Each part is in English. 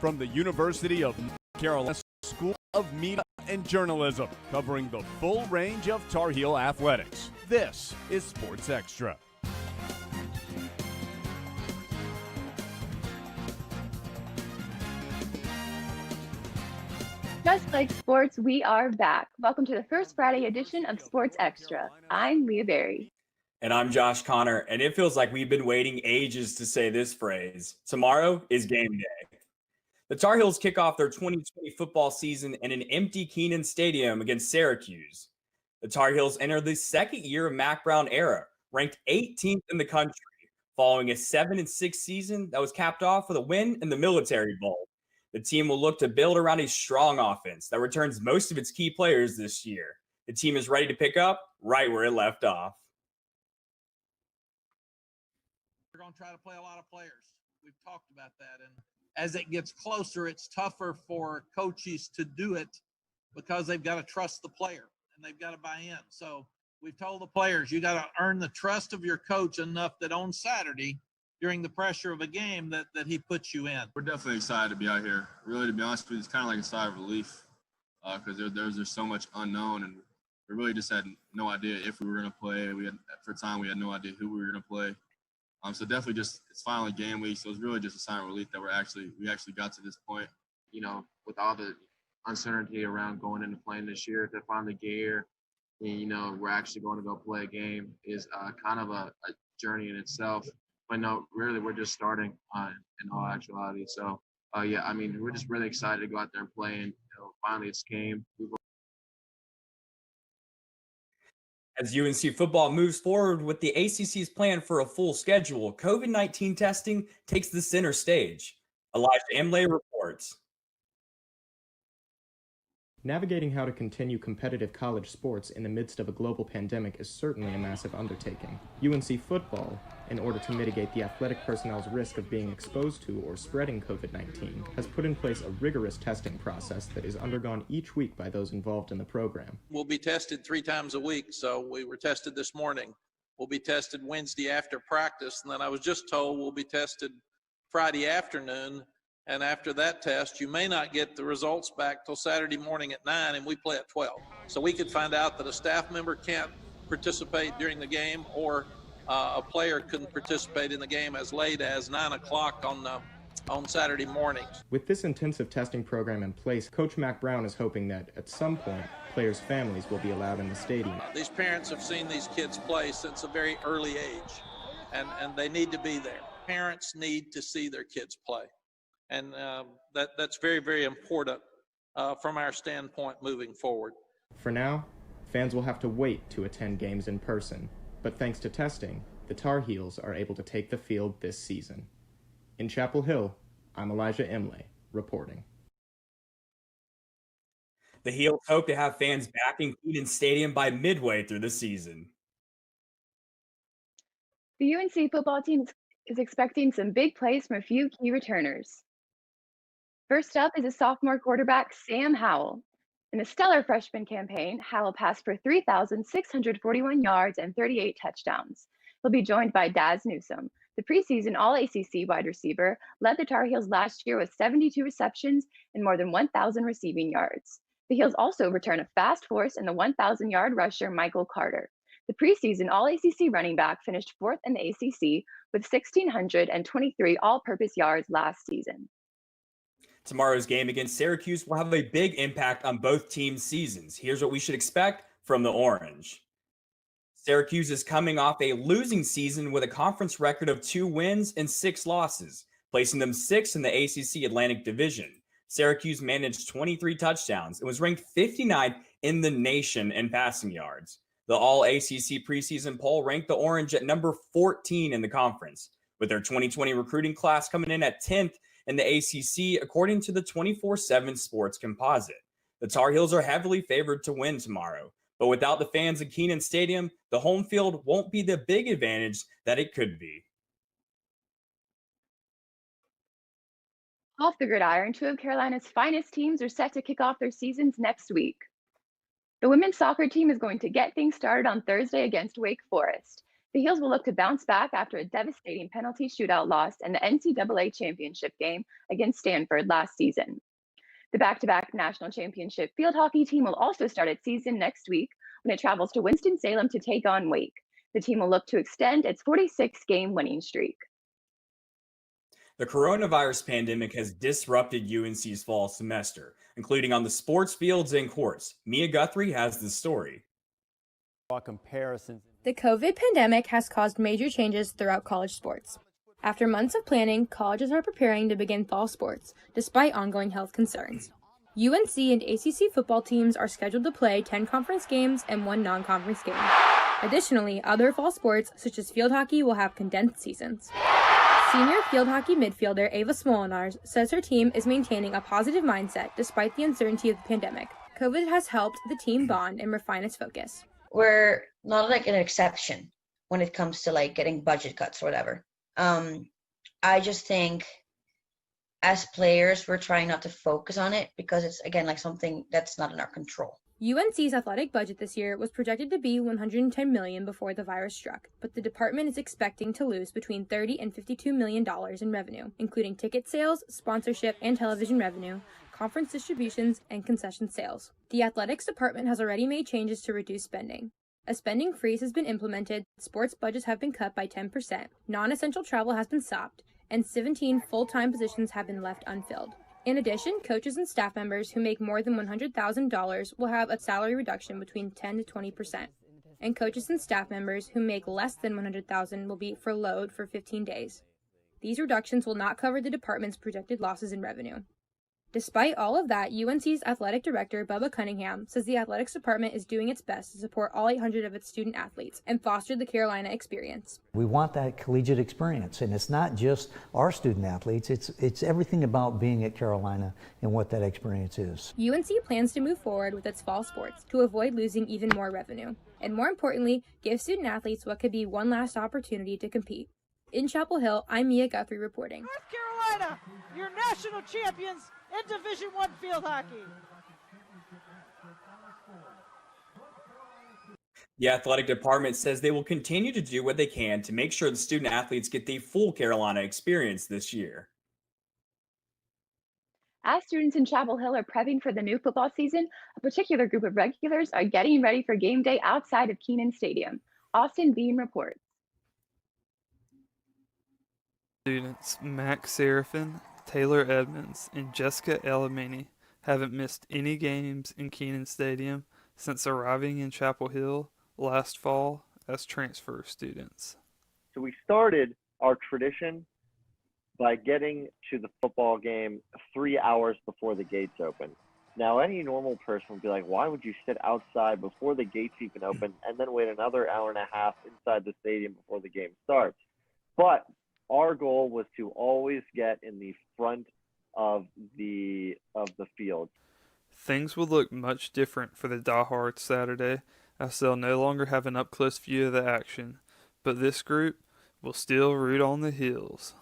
from the University of North Carolina School of Media and Journalism, covering the full range of Tar Heel athletics. This is Sports Extra. Just like sports, we are back. Welcome to the first Friday edition of Sports Extra. I'm Leah Berry. And I'm Josh Connor, and it feels like we've been waiting ages to say this phrase. Tomorrow is game day. The Tar Heels kick off their 2020 football season in an empty Kenan Stadium against Syracuse. The Tar Heels enter the second year of Mack Brown era, ranked 18th in the country, following a 7-6 season that was capped off with a win in the Military Bowl. The team will look to build around a strong offense that returns most of its key players this year. The team is ready to pick up right where it left off. We're going to try to play a lot of players. We've talked about that. And as it gets closer, it's tougher for coaches to do it because they've got to trust the player and they've got to buy in. So we've told the players, you got to earn the trust of your coach enough that on Saturday, during the pressure of a game, that he puts you in. We're definitely excited to be out here. Really, to be honest with you, it's kind of like a sigh of relief because there's so much unknown, and we really just had no idea if we were going to play. For a time, we had no idea who we were going to play. So definitely just it's finally game week, so it's really just a sign of relief that we actually got to this point. You know, with all the uncertainty around going into playing this year, to finally get here, and, you know, we're actually going to go play a game is kind of a journey in itself. But no, really, we're just starting in all actuality. So, yeah, I mean, we're just really excited to go out there and play. And finally, it's game. As UNC football moves forward with the ACC's plan for a full schedule, COVID-19 testing takes the center stage. Elijah Imlay reports. Navigating how to continue competitive college sports in the midst of a global pandemic is certainly a massive undertaking. UNC football, in order to mitigate the athletic personnel's risk of being exposed to or spreading COVID-19, has put in place a rigorous testing process that is undergone each week by those involved in the program. We'll be tested 3 times a week. So we were tested this morning. We'll be tested Wednesday after practice. And then I was just told we'll be tested Friday afternoon. And after that test, you may not get the results back till Saturday morning at 9, and we play at 12. So we could find out that a staff member can't participate during the game, or a player couldn't participate in the game as late as 9 o'clock on Saturday mornings. With this intensive testing program in place, Coach Mack Brown is hoping that at some point, players' families will be allowed in the stadium. These parents have seen these kids play since a very early age, and they need to be there. Parents need to see their kids play. And that's very, very important from our standpoint moving forward. For now, fans will have to wait to attend games in person, but thanks to testing, the Tar Heels are able to take the field this season. In Chapel Hill, I'm Elijah Imlay, reporting. The Heels hope to have fans back in Kenan Stadium by midway through the season. The UNC football team is expecting some big plays from a few key returners. First up is a sophomore quarterback, Sam Howell. In the stellar freshman campaign, Howell passed for 3,641 yards and 38 touchdowns. He'll be joined by Daz Newsome. The preseason All-ACC wide receiver led the Tar Heels last year with 72 receptions and more than 1,000 receiving yards. The Heels also return a fast horse in the 1,000-yard rusher, Michael Carter. The preseason All-ACC running back finished 4th in the ACC with 1,623 all-purpose yards last season. Tomorrow's game against Syracuse will have a big impact on both teams' seasons. Here's what we should expect from the Orange. Syracuse is coming off a losing season with a conference record of 2 wins and 6 losses, placing them 6th in the ACC Atlantic Division. Syracuse managed 23 touchdowns and was ranked 59th in the nation in passing yards. The All-ACC preseason poll ranked the Orange at number 14 in the conference, with their 2020 recruiting class coming in at 10th in the ACC, according to the 24/7 Sports Composite. The Tar Heels are heavily favored to win tomorrow, but without the fans in Kenan Stadium, the home field won't be the big advantage that it could be. Off the gridiron, 2 of Carolina's finest teams are set to kick off their seasons next week. The women's soccer team is going to get things started on Thursday against Wake Forest. The Heels will look to bounce back after a devastating penalty shootout loss in the NCAA championship game against Stanford last season. The back-to-back national championship field hockey team will also start its season next week when it travels to Winston-Salem to take on Wake. The team will look to extend its 46-game winning streak. The coronavirus pandemic has disrupted UNC's fall semester, including on the sports fields and courts. Mia Guthrie has the story. Comparisons. The COVID pandemic has caused major changes throughout college sports. After months of planning, colleges are preparing to begin fall sports, despite ongoing health concerns. UNC and ACC football teams are scheduled to play 10 conference games and 1 non-conference game. Additionally, other fall sports, such as field hockey, will have condensed seasons. Senior field hockey midfielder Ava Smolinars says her team is maintaining a positive mindset despite the uncertainty of the pandemic. COVID has helped the team bond and refine its focus. We're not like an exception when it comes to like getting budget cuts or whatever. I just think as players, we're trying not to focus on it because it's, again, like something that's not in our control. UNC's athletic budget this year was projected to be $110 million before the virus struck, but the department is expecting to lose between $30 and $52 million in revenue, including ticket sales, sponsorship, and television revenue, conference distributions, and concession sales. The athletics department has already made changes to reduce spending. A spending freeze has been implemented, sports budgets have been cut by 10%, non-essential travel has been stopped, and 17 full-time positions have been left unfilled. In addition, coaches and staff members who make more than $100,000 will have a salary reduction between 10 to 20%, and coaches and staff members who make less than $100,000 will be furloughed for 15 days. These reductions will not cover the department's projected losses in revenue. Despite all of that, UNC's athletic director, Bubba Cunningham, says the athletics department is doing its best to support all 800 of its student athletes and foster the Carolina experience. We want that collegiate experience, and it's not just our student athletes, it's everything about being at Carolina and what that experience is. UNC plans to move forward with its fall sports to avoid losing even more revenue, and more importantly, give student athletes what could be one last opportunity to compete. In Chapel Hill, I'm Mia Guthrie reporting. North Carolina, your national champions in Division I field hockey. The athletic department says they will continue to do what they can to make sure the student athletes get the full Carolina experience this year. As students in Chapel Hill are prepping for the new football season, a particular group of regulars are getting ready for game day outside of Kenan Stadium. Austin Bean reports. Students Max Seraphin, Taylor Edmonds, and Jessica Elamini haven't missed any games in Kenan Stadium since arriving in Chapel Hill last fall as transfer students. So we started our tradition by getting to the football game 3 hours before the gates open. Now, any normal person would be like, why would you sit outside before the gates even open and then wait another hour and a half inside the stadium before the game starts? But our goal was to always get in the front of the field. Things will look much different for the diehards Saturday, as they'll no longer have an up-close view of the action, but this group will still root on the Heels.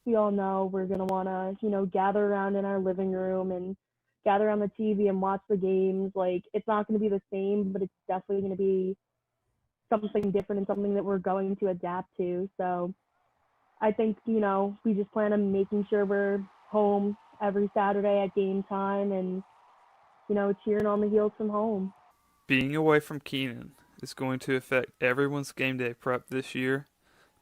We all know we're going to want to, gather around in our living room and gather on the TV and watch the games. Like, it's not going to be the same, but it's definitely going to be something different and something that we're going to adapt to. So I think, we just plan on making sure we're home every Saturday at game time and, cheering on the Heels from home. Being away from Kenan is going to affect everyone's game day prep this year,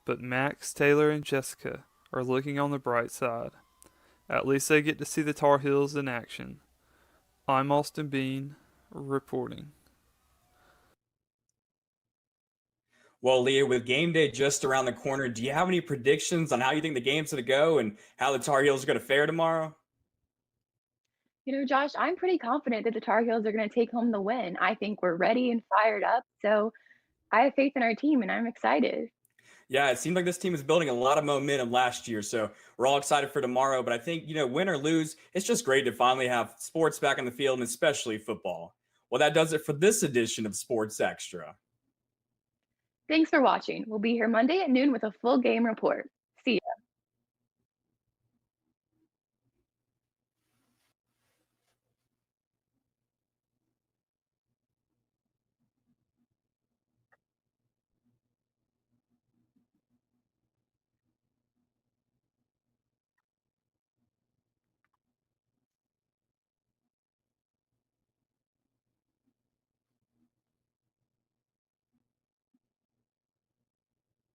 but Max, Taylor, and Jessica are looking on the bright side. At least they get to see the Tar Heels in action. I'm Austin Bean, reporting. Well, Leah, with game day just around the corner, do you have any predictions on how you think the game's going to go and how the Tar Heels are going to fare tomorrow? Josh, I'm pretty confident that the Tar Heels are going to take home the win. I think we're ready and fired up. So I have faith in our team and I'm excited. Yeah, it seems like this team is building a lot of momentum last year. So we're all excited for tomorrow. But I think, win or lose, it's just great to finally have sports back on the field and especially football. Well, that does it for this edition of Sports Extra. Thanks for watching. We'll be here Monday at noon with a full game report.